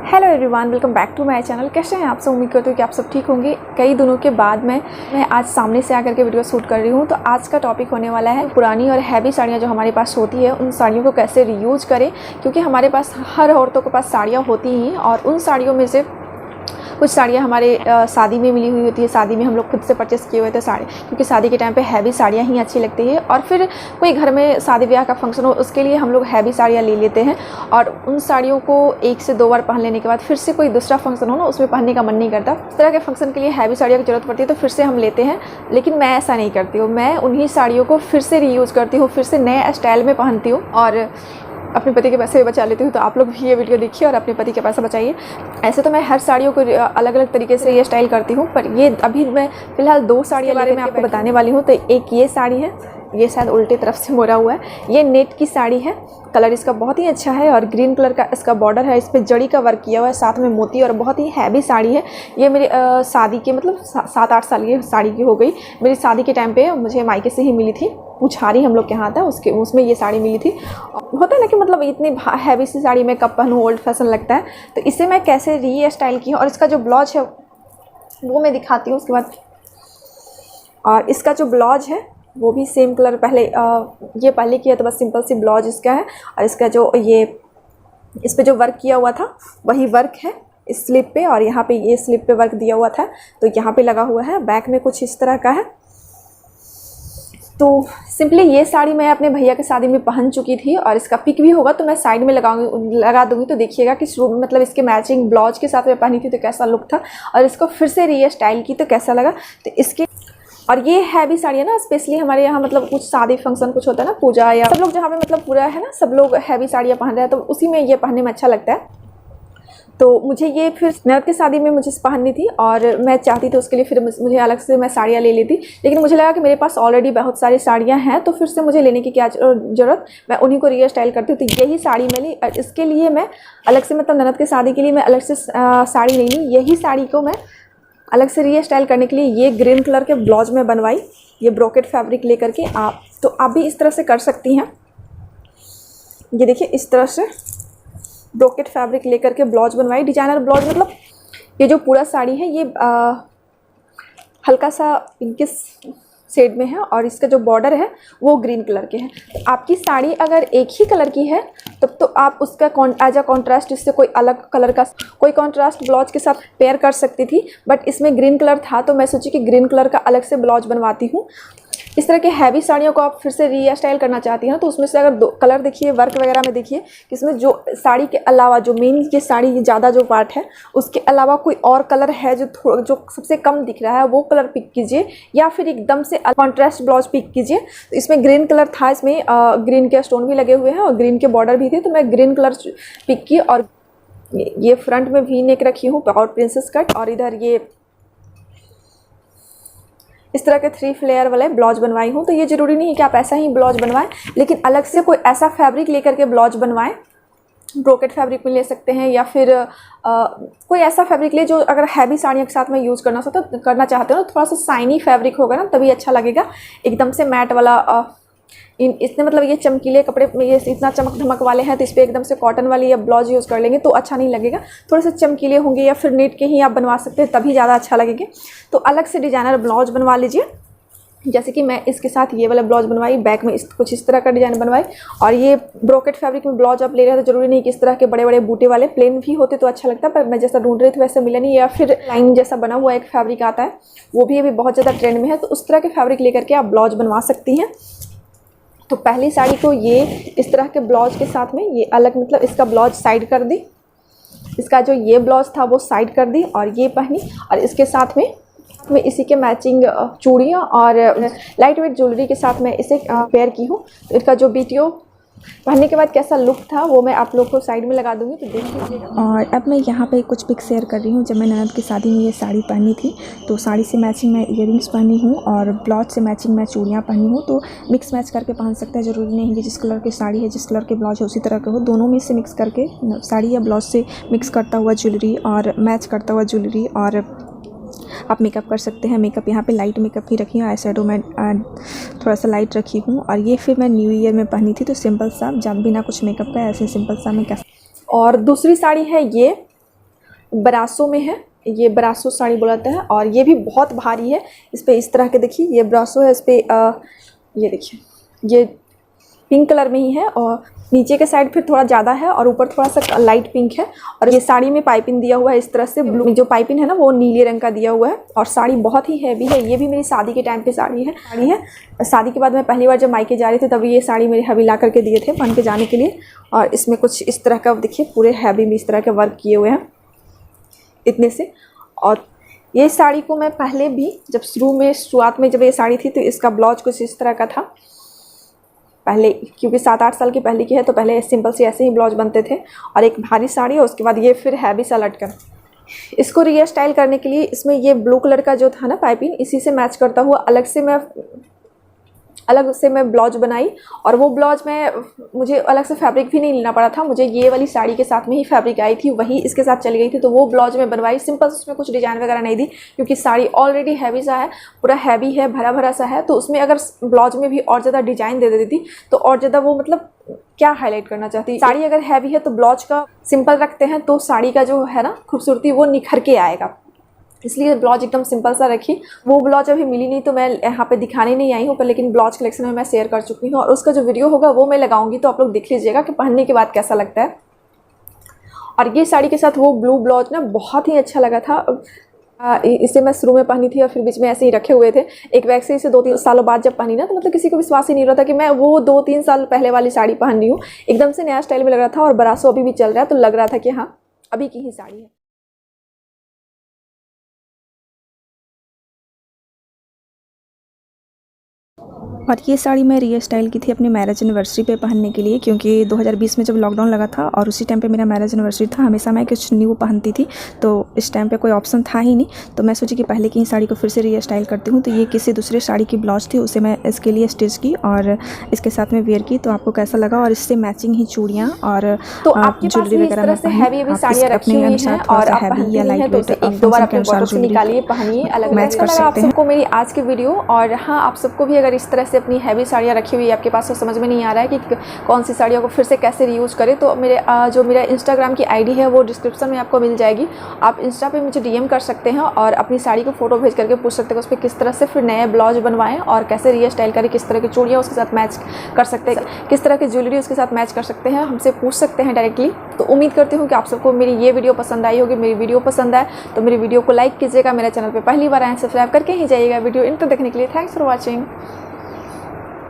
Hello everyone, welcome back to my channel. कैसे हैं आप सब? उम्मीद करती हूँ कि आप सब ठीक होंगे। कई दिनों के बाद मैं आज सामने से आकर के वीडियो शूट कर रही हूँ। तो आज का टॉपिक होने वाला है पुरानी और हैवी साड़ियाँ जो हमारे पास होती है, उन साड़ियों को कैसे रीयूज करें। क्योंकि हमारे पास हर औरतों के पास साड़ियाँ होती ही, और उन साड़ियों में से कुछ साड़ियाँ हमारे शादी में मिली हुई होती है। शादी में हम लोग खुद से परचेस किए हुए थे साड़ी, क्योंकि शादी के टाइम पे हैवी साड़ियाँ ही अच्छी लगती है। और फिर कोई घर में शादी ब्याह का फंक्शन हो, उसके लिए हम लोग हैवी साड़ियाँ ले लेते हैं, और उन साड़ियों को 1 से 2 बार पहन लेने के बाद फिर से कोई दूसरा फंक्शन हो ना, उसमें पहनने का मन नहीं करता। इस तरह के फंक्शन के लिए हैवी साड़ियों की जरूरत पड़ती है, तो फिर से हम लेते हैं। लेकिन मैं ऐसा नहीं करती हूँ, मैं उन्हीं साड़ियों को फिर से रीयूज़ करती हूँ, फिर से नए स्टाइल में पहनती हूँ और अपने पति के पैसे भी बचा लेती हूँ। तो आप लोग भी ये वीडियो देखिए और अपने पति के पैसा बचाइए। ऐसे तो मैं हर साड़ियों को अलग अलग तरीके से ये स्टाइल करती हूँ, पर ये अभी मैं फ़िलहाल 2 साड़ियों के बारे में आपको बताने वाली हूँ। तो एक ये साड़ी है, ये शायद उल्टे तरफ से मोड़ा हुआ है। ये नेट की साड़ी है, कलर इसका बहुत ही अच्छा है और ग्रीन कलर का इसका बॉर्डर है। इस पर जड़ी का वर्क किया हुआ है, साथ में मोती, और बहुत ही हैवी साड़ी है। ये मेरी शादी के मतलब 7-8 साल की साड़ी की हो गई। मेरी शादी के टाइम पे मुझे मायके से ही मिली थी, पुछारी हम लोग के यहाँ था, उसमें ये साड़ी मिली थी। होता है ना कि मतलब इतनी हैवी सी साड़ी मैं कब पहनूँ, ओल्ड फैशन लगता है। तो इसे मैं कैसे री स्टाइल की हूँ, और इसका जो ब्लाउज है वो मैं दिखाती हूँ उसके बाद। और इसका जो ब्लाउज है वो भी सेम कलर पहले ये पहले किया, तो बस सिंपल सी ब्लाउज इसका है। और इसका जो ये इस पे जो वर्क किया हुआ था वही वर्क है इस स्लिप पे, और यहाँ पे ये स्लिप पे वर्क दिया हुआ था, तो यहाँ पे लगा हुआ है। बैक में कुछ इस तरह का है। तो सिंपली ये साड़ी मैं अपने भैया की शादी में पहन चुकी थी, और इसका पिक भी होगा तो मैं साइड में लगा दूंगी, तो देखिएगा कि मतलब इसके मैचिंग ब्लाउज के साथ मैं पहनी थी तो कैसा लुक था, और इसको फिर से री स्टाइल की तो कैसा लगा। तो इसके और ये हैवी साड़ी है ना, स्पेशली हमारे यहाँ मतलब कुछ शादी फंक्शन कुछ होता है ना, पूजा, या सब लोग जहाँ पे मतलब पूरा है ना, सब लोग हैवी साड़ियाँ पहन रहे हैं, तो उसी में ये पहनने में अच्छा लगता है। तो मुझे ये फिर ननद की शादी में मुझे पहननी थी, और मैं चाहती थी उसके लिए फिर मुझे अलग से मैं साड़ियाँ ले लेती। लेकिन मुझे लगा कि मेरे पास ऑलरेडी बहुत सारी साड़ियाँ हैं, तो फिर से मुझे लेने की क्या ज़रूरत, मैं उन्हीं को री स्टाइल करती हूँ। तो यही साड़ी मैं ली, और इसके लिए मैं अलग से मतलब ननद की शादी के लिए मैं अलग से साड़ी नहीं ली। यही साड़ी को मैं अलग से री स्टाइल करने के लिए ये ग्रीन कलर के ब्लाउज में बनवाई, ये ब्रोकेट फैब्रिक लेकर के। आप भी इस तरह से कर सकती हैं। ये देखिए, इस तरह से ब्रोकेट फैब्रिक लेकर के ब्लाउज बनवाई, डिजाइनर ब्लाउज। मतलब ये जो पूरा साड़ी है ये हल्का सा पिंकिश शेड में है, और इसका जो बॉर्डर है वो ग्रीन कलर के है। तो आपकी साड़ी अगर एक ही कलर की है तब तो आप उसका एज अ कॉन्ट्रास्ट इससे कोई अलग कलर का कोई कॉन्ट्रास्ट ब्लाउज के साथ पेयर कर सकती थी। बट इसमें ग्रीन कलर था, तो मैं सोची कि ग्रीन कलर का अलग से ब्लाउज बनवाती हूँ। इस तरह के हैवी साड़ियों को आप फिर से री स्टाइल करना चाहती हैं ना, तो उसमें से अगर 2 कलर देखिए, वर्क वगैरह में देखिए कि इसमें जो साड़ी के अलावा जो मेन ये साड़ी ज़्यादा जो पार्ट है उसके अलावा कोई और कलर है जो सबसे कम दिख रहा है, वो कलर पिक कीजिए, या फिर एकदम से कॉन्ट्रास्ट ब्लाउज पिक कीजिए। तो इसमें ग्रीन कलर था, इसमें ग्रीन के स्टोन भी लगे हुए हैं और ग्रीन के बॉर्डर भी थे, तो मैं ग्रीन कलर पिक की। और ये फ्रंट में वी नेक रखी हूँ और प्रिंसेस कट, और इधर ये इस तरह के 3 फ्लेयर वाले ब्लाउज बनवाई हूँ। तो ये ज़रूरी नहीं है कि आप ऐसा ही ब्लाउज बनवाएं, लेकिन अलग से कोई ऐसा फैब्रिक लेकर के ब्लाउज बनवाएं। ब्रोकेट फैब्रिक में ले सकते हैं, या फिर कोई ऐसा फैब्रिक ले जो अगर हैवी साड़ियों के साथ में यूज़ करना चाहते हो, तो थोड़ा सा शाइनी फैब्रिक होगा ना, तभी अच्छा लगेगा। एकदम से मैट वाला इसने मतलब ये चमकीले कपड़े में ये इतना चमक धमक वाले हैं, तो इस पर एकदम से कॉटन वाली या ब्लाउज यूज़ कर लेंगे तो अच्छा नहीं लगेगा। थोड़े से चमकीले होंगे, या फिर नेट के ही आप बनवा सकते हैं, तभी ज़्यादा अच्छा लगेगा। तो अलग से डिजाइनर ब्लाउज बनवा लीजिए। जैसे कि मैं इसके साथ ये वाला ब्लाउज बनवाई, बैक में कुछ इस तरह का डिजाइन बनवाई। और ये ब्रोकेट फैब्रिक में ब्लाउज आप ले रहे हैं तो जरूरी नहीं कि इस तरह के बड़े बड़े बूटे वाले, प्लेन भी होते तो अच्छा लगता है, पर मैं जैसा ढूंढ रही थी वैसे मिला नहीं। या फिर लाइन जैसा बना हुआ एक फैब्रिक आता है, वो भी अभी बहुत ज़्यादा ट्रेंड में है, तो उस तरह के फैब्रिक लेकर के आप ब्लाउज बनवा सकती हैं। तो पहली साड़ी को ये इस तरह के ब्लाउज के साथ में ये अलग, मतलब इसका ब्लाउज साइड कर दी, इसका जो ये ब्लाउज था वो साइड कर दी, और ये पहनी। और इसके साथ में इसी के मैचिंग चूड़ियाँ और लाइट वेट ज्वेलरी के साथ में इसे पेयर की हूँ। तो इसका जो वीडियो पहनने के बाद कैसा लुक था वो मैं आप लोग को साइड में लगा दूंगी, तो देख लीजिएगा। और अब मैं यहाँ पे कुछ पिक शेयर कर रही हूँ। जब मैं ननद की शादी में ये साड़ी पहनी थी, तो साड़ी से मैचिंग मैं इयररिंग्स पहनी हूँ, और ब्लाउज से मैचिंग मैं चूड़ियाँ पहनी हूँ। तो मिक्स मैच करके पहन सकते हैं, ज़रूरी नहीं है कि जिस कलर की साड़ी है, जिस कलर के ब्लाउज है उसी तरह के हो। दोनों में से मिक्स करके साड़ी या ब्लाउज से मिक्स करता हुआ ज्वेलरी और मैच करता हुआ ज्वेलरी, और आप मेकअप कर सकते हैं। मेकअप यहाँ पे लाइट मेकअप ही रखी हूँ, आई शेडो में थोड़ा सा लाइट रखी हूँ। और ये फिर मैं न्यू ईयर में पहनी थी, तो सिंपल सा, जब बिना कुछ मेकअप का ऐसे सिंपल सा मैं कैसे। और दूसरी साड़ी है ब्रासो में है, ये ब्रासो साड़ी बोलाता है और ये भी बहुत भारी है। इस पर इस तरह के देखिए ये ब्रासो है, इस पर ये देखिए ये पिंक कलर में ही है और नीचे के साइड फिर थोड़ा ज़्यादा है और ऊपर थोड़ा सा लाइट पिंक है। और ये साड़ी में पाइपिंग दिया हुआ है इस तरह से, ब्लू जो पाइपिंग है ना वो नीले रंग का दिया हुआ है और साड़ी बहुत ही हैवी है। ये भी मेरी शादी के टाइम पे साड़ी है। शादी के बाद मैं पहली बार जब मायके जा रही थी तभी ये साड़ी मेरे हबी ला करके दिए थे पहन के जाने के लिए। और इसमें कुछ इस तरह का देखिए पूरे हैवी में इस तरह के वर्क किए हुए हैं इतने से। और ये साड़ी को मैं पहले भी जब शुरुआत में जब ये साड़ी थी तो इसका ब्लाउज कुछ इस तरह का था पहले, क्योंकि 7-8 साल की पहले की है तो पहले सिंपल से ऐसे ही ब्लाउज बनते थे और एक भारी साड़ी है, उसके बाद ये फिर हैवी सा लटकन। इसको री स्टाइल करने के लिए इसमें ये ब्लू कलर का जो था ना पाइपिंग, इसी से मैच करता हुआ अलग से मैं ब्लाउज बनाई। और वो ब्लाउज में मुझे अलग से फैब्रिक भी नहीं लेना पड़ा था, मुझे ये वाली साड़ी के साथ में ही फैब्रिक आई थी, वही इसके साथ चली गई थी। तो वो ब्लाउज में बनवाई सिंपल, उसमें कुछ डिज़ाइन वगैरह नहीं दी क्योंकि साड़ी ऑलरेडी हैवी सा है, पूरा हैवी है, भरा भरा सा है। तो उसमें अगर ब्लाउज में भी और ज़्यादा डिज़ाइन दे देती तो और ज़्यादा वो मतलब क्या हाईलाइट करना चाहती। साड़ी अगर हैवी है तो ब्लाउज का सिंपल रखते हैं तो साड़ी का जो है ना खूबसूरती वो निखर के आएगा, इसलिए ब्लाउज एकदम सिंपल सा रखी। वो ब्लाउज अभी मिली नहीं तो मैं यहाँ पे दिखाने नहीं आई हूँ पर, लेकिन ब्लाउज कलेक्शन में मैं शेयर कर चुकी हूँ और उसका जो वीडियो होगा वो मैं लगाऊंगी तो आप लोग देख लीजिएगा कि पहनने के बाद कैसा लगता है। और ये साड़ी के साथ वो ब्लू ब्लाउज ना बहुत ही अच्छा लगा था। इसे मैं शुरू में पहनी थी और फिर बीच में ऐसे ही रखे हुए थे। एक बैग से इसे 2-3 सालों बाद जब पहनी ना तो मतलब किसी को विश्वास ही नहीं हो रहा था कि मैं वो 2-3 साल पहले वाली साड़ी पहन रही हूँ। एकदम से नया स्टाइल में लग रहा था और ब्रासो अभी भी चल रहा है तो लग रहा था कि हाँ अभी की ही साड़ी है। और ये साड़ी मैं री स्टाइल की थी अपने मैरिज एनिवर्सरी पे पहनने के लिए, क्योंकि 2020 में जब लॉकडाउन लगा था और उसी टाइम पे मेरा मैरिज एनिवर्सरी था। हमेशा मैं कुछ न्यू पहनती थी तो इस टाइम पे कोई ऑप्शन था ही नहीं, तो मैं सोची कि पहले की ही साड़ी को फिर से री स्टाइल करती हूँ। तो ये किसी दूसरे साड़ी की ब्लाउज थी, उसे मैं इसके लिए स्टिच की और इसके साथ में वेयर की। तो आपको कैसा लगा? और इससे मैचिंग ही चूड़ियाँ और ज्वेलरी वगैरह में अपने अनुसार हैवी या लाइट वेट फंक्शन निकालिए, पहनिए, अलग मैच कर सकते हैं। आपको मेरी आज की वीडियो, और हाँ आप सबको भी अगर इस तरह से अपनी हैवी साड़ियाँ रखी हुई है आपके पास तो समझ में नहीं आ रहा है कि कौन सी साड़ियों को फिर से कैसे रीयूज़ करें, तो मेरा इंस्टाग्राम की आईडी है वो डिस्क्रिप्शन में आपको मिल जाएगी। आप इंस्टा पे मुझे डीएम कर सकते हैं और अपनी साड़ी को फोटो भेज करके पूछ सकते हैं उस पर किस तरह से फिर नए ब्लाउज बनवाएं और कैसे री स्टाइल करें, किस तरह की चूड़ियाँ उसके साथ मैच कर सकते हैं, किस तरह की ज्वेलरी उसके साथ मैच कर सकते हैं, हमसे पूछ सकते हैं डायरेक्टली। तो उम्मीद करती हूँ कि आप सबको मेरी ये वीडियो पसंद आई होगी। मेरी वीडियो पसंद आए तो मेरी वीडियो को लाइक कीजिएगा, मेरे चैनल पर पहली बार आए सब्सक्राइब करके ही जाइएगा। वीडियो इन तक देखने के लिए थैंक्स फॉर वॉचिंग।